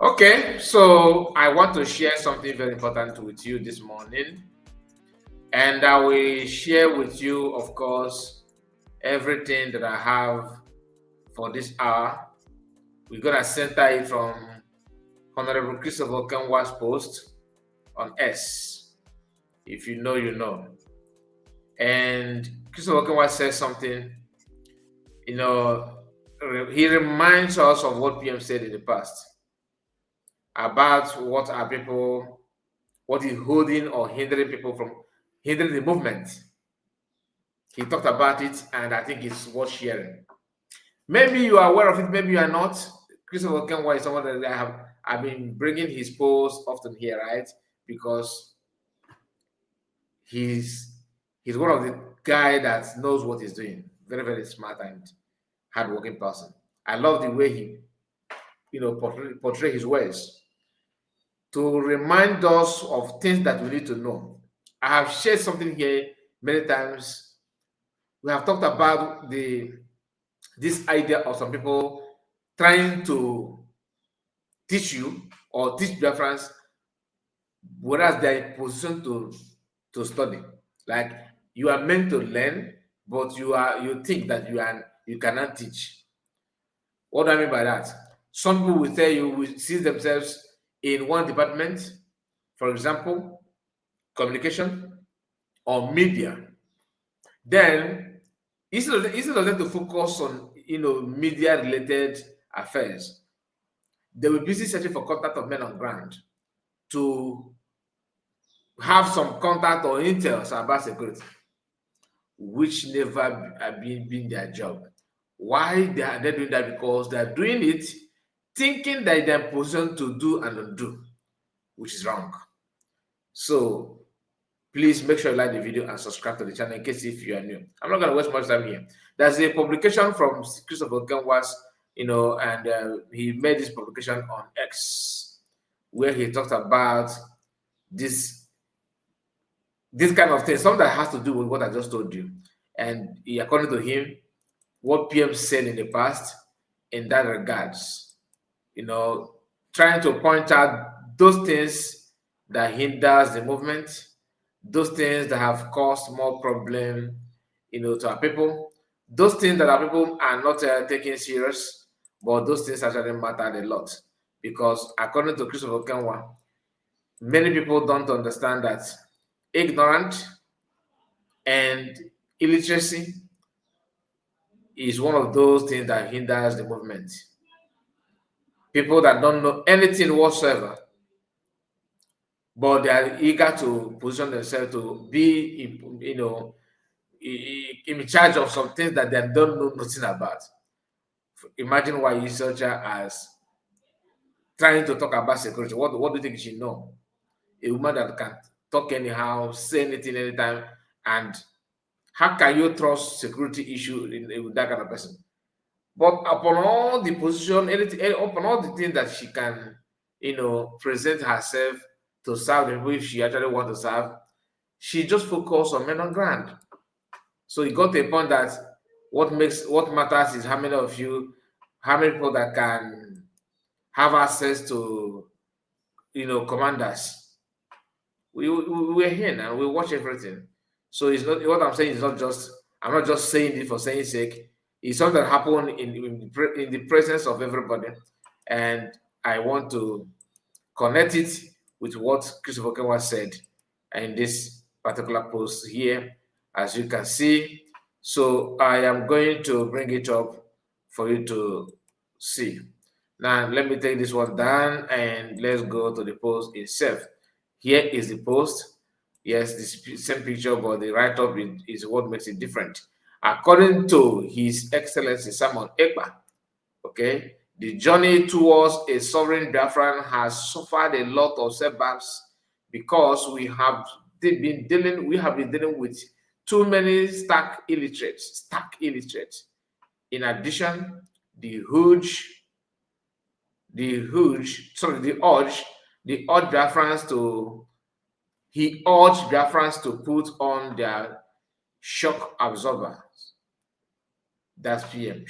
Okay, so I want to share something very important with you this morning. And I will share with you, of course, everything that I have for this hour. We're going to center it from Honorable Christopher Okenwa's post on S. If you know, you know. And Christopher Okenwa says something, you know, he reminds us of what PM said in the past about what is holding or hindering people from hindering the movement. He talked about it, and I think it's worth sharing. Maybe you are aware of it, maybe you are not. Christopher Okenwa is someone that I've been bringing his posts often here, right? Because he's one of the guy that knows what he's doing. Very, very smart and hardworking person. I love the way he, portray his ways to remind us of things that we need to know. I have shared something here many times. We have talked about this idea of some people trying to teach you or teach Biafrans, whereas they're in position to study. Like you are meant to learn, but you think that you cannot teach. What do I mean by that? Some people will tell you will see themselves in one department, for example, communication or media. Then instead of them to focus on media related affairs, they will be busy searching for contact of men on ground to have some contact or intel about security, which never been their job. Why they are doing that? Because they are doing it thinking that they're in position to do and undo, which is wrong. So please make sure you like the video and subscribe to the channel in case if you are new. I'm not going to waste much time here. There's a publication from Christopher Okenwa's, and he made this publication on X where he talked about this kind of thing, something that has to do with what I just told you. And according to him, what PM said in the past in that regards, trying to point out those things that hinders the movement, those things that have caused more problem, to our people, those things that our people are not taking serious, but those things actually matter a lot. Because according to Christopher Okenwa, many people don't understand that ignorant and illiteracy is one of those things that hinders the movement. People that don't know anything whatsoever, but they are eager to position themselves to be, in charge of some things that they don't know nothing about. Imagine why you such as trying to talk about security. What do you think she know? A woman that can talk anyhow, say anything anytime, and how can you trust security issue with that kind of person? But upon all the position, upon all the things that she can, present herself to serve the people if she actually want to serve, she just focus on men on ground. So it got to a point that what matters is how many people that can have access to, commanders. We're here now. We watch everything. So it's not what I'm saying is not just. I'm not just saying it for saying sake. It's something that happened in the presence of everybody, and I want to connect it with what Christopher Okenwa said in this particular post here, as you can see. So I am going to bring it up for you to see. Now let me take this one down and let's go to the post itself. Here is the post. Yes, the same picture, but the write-up is what makes it different. According to His Excellency Simon Ekpa, okay, the journey towards a sovereign Biafran has suffered a lot of setbacks because we have been dealing with too many stark illiterates. In addition, the urge he urged Biafrans to put on their shock absorbers. That's PM.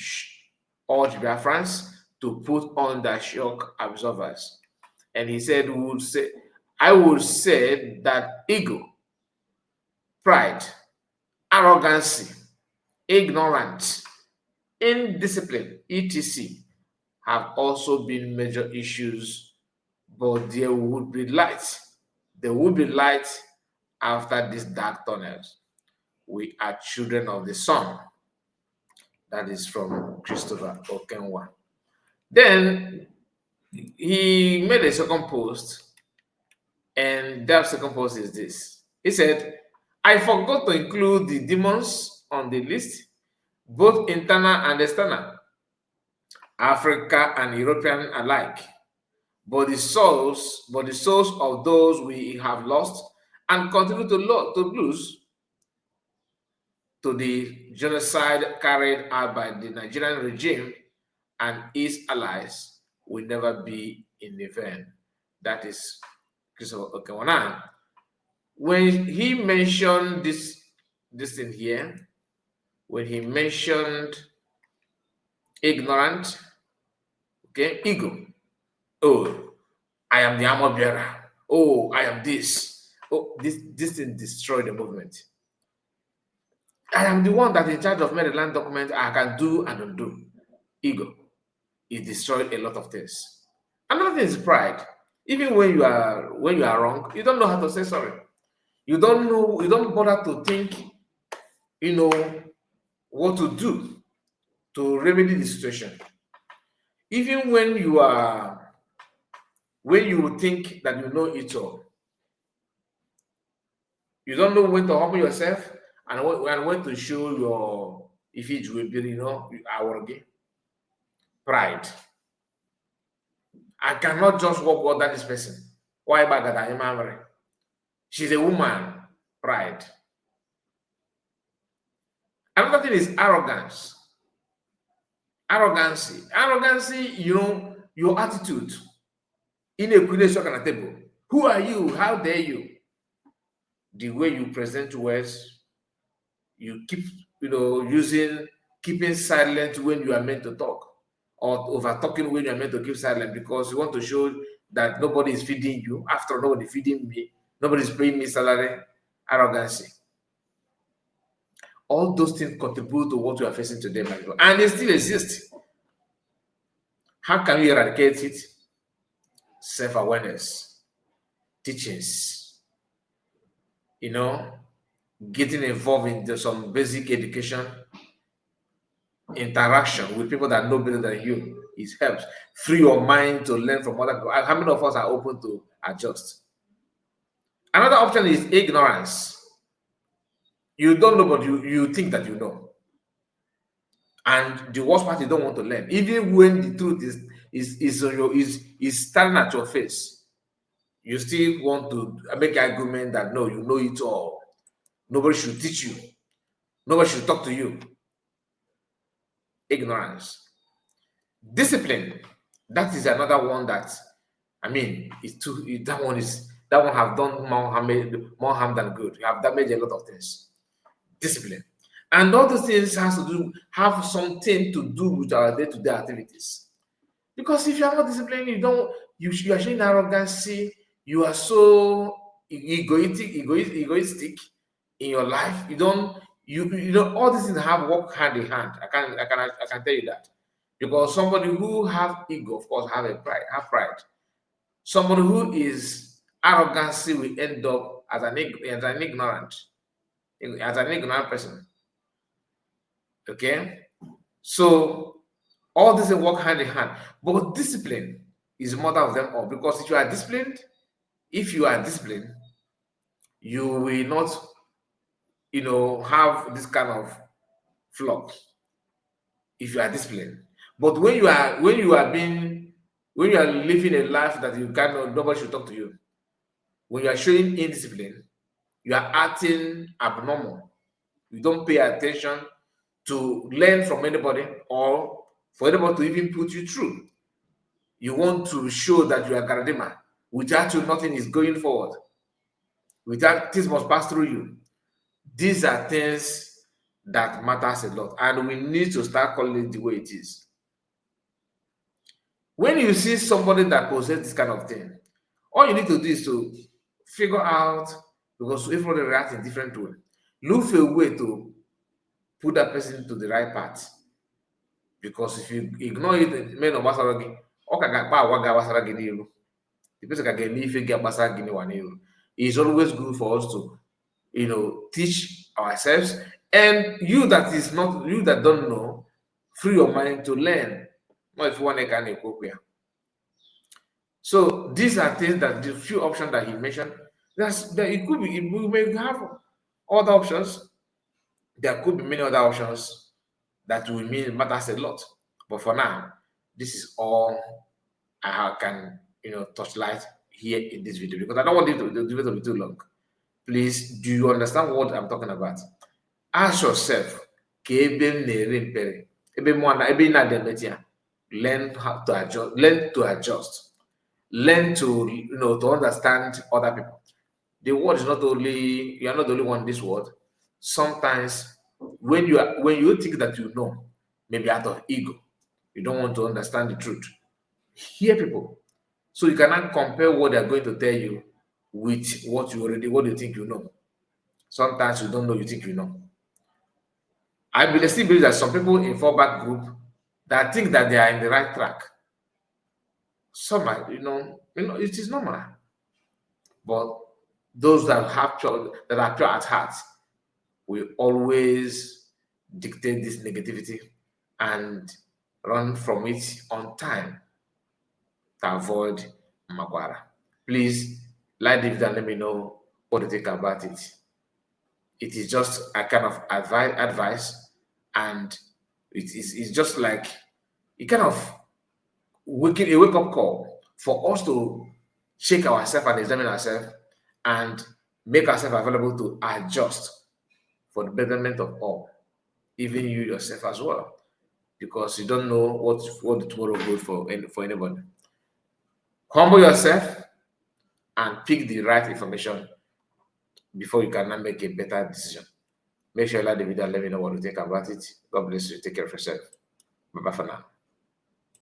Urged Biafrans to put on their shock absorbers. And he said, I would say that ego, pride, arrogancy, ignorance, indiscipline, etc., have also been major issues, but there would be light. There will be light after these dark tunnels. We are children of the sun. That is from Christopher Okenwa. Then he made a second post, and that second post is this. He said, I forgot to include the demons on the list, both internal and external, Africa and European alike. But the souls of those we have lost and continue to lose to the genocide carried out by the Nigerian regime and its allies will never be in vain. That is Christopher Okenwa. When he mentioned this thing here, when he mentioned ignorant, okay, ego. Oh, I am the armor bearer. Oh, I am this. Oh, this thing destroyed the movement. I am the one that in charge of Maryland document I can do and undo. Ego. It destroyed a lot of things. Another thing is pride. Even when you are wrong, you don't know how to say sorry. You don't bother to think, what to do to remedy the situation. Even when you think that you know it all, you don't know when to humble yourself and when to show your if it's will be, our pride. I cannot just walk over this person. Why bag? She's a woman. Pride. Another thing is arrogance. Arrogancy, your attitude. In a at table. Who are you? How dare you? The way you present words, you keep, keeping silent when you are meant to talk, or over talking when you are meant to keep silent because you want to show that nobody is feeding you. After all, nobody is feeding me, nobody is paying me salary. Arrogancy. All those things contribute to what we are facing today, my people, and they still exist. How can we eradicate it? Self-awareness, teachings, getting involved in some basic education, interaction with people that know better than you. It helps. Free your mind to learn from other people. How many of us are open to adjust? Another option is ignorance. You don't know, but you think that you know. And the worst part, you don't want to learn. Even when the truth is standing at your face, you still want to make an argument that no, you know it all. Nobody should teach you. Nobody should talk to you. Ignorance. Discipline. That is another one that, that one have done more harm than good. You have damaged a lot of things. Discipline. And all those things have something to do with our day-to-day activities. Because if you are not disciplined, you are showing arrogancy, you are so egoistic in your life. All these things have work hand in hand. I can tell you that. Because somebody who have ego, of course, have pride. Somebody who is arrogancy will end up as an ignorant person. Okay, so all this work hand in hand, but discipline is mother of them all. Because if you are disciplined, you will not, have this kind of flaw. If you are disciplined, but when you are living a life that nobody should talk to you, when you are showing indiscipline, you are acting abnormal. You don't pay attention to learn from anybody or for anybody to even put you through. You want to show that you are Garadima. Without you, nothing is going forward. Without, things must pass through you. These are things that matters a lot, and we need to start calling it the way it is. When you see somebody that possesses this kind of thing, All you need to do is to figure out, because everybody reacts in different way. Look for a way to put that person to the right path. Because if you ignore it, men of Basaragi, the person can get me if you get Basaragi. It's always good for us to, teach ourselves, and you that is not, you that don't know, free your mind to learn. Not if you want to kind of cope here. So these are things that the few options that he mentioned. That it could be, we may have other options. There could be many other options that will mean matters a lot. But for now, this is all I can touch light here in this video, because I don't want the video to be too long. Please, do you understand what I'm talking about? Ask yourself, learn how to adjust, learn to to understand other people. The word is not only, you are not the only one in this world. Sometimes when you think that you know, maybe out of ego, you don't want to understand the truth. Hear people, so you cannot compare what they are going to tell you with what you think you know. Sometimes you don't know, you think you know. I still believe that some people in fallback group that think that they are in the right track. Some are, it is normal. But those that are pure at heart will always dictate this negativity and run from it on time to avoid Maguara. Please like the video and let me know what you think about it. It is just a kind of advice, and it's just like a kind of wake up call for us to shake ourselves and examine ourselves and make ourselves available to adjust for the betterment of all, even you yourself as well, because you don't know what the tomorrow holds for anybody. Humble yourself and pick the right information before you can now make a better decision. Make sure you like the video and let me know what you think about it. God bless you. Take care of yourself. Bye bye for now.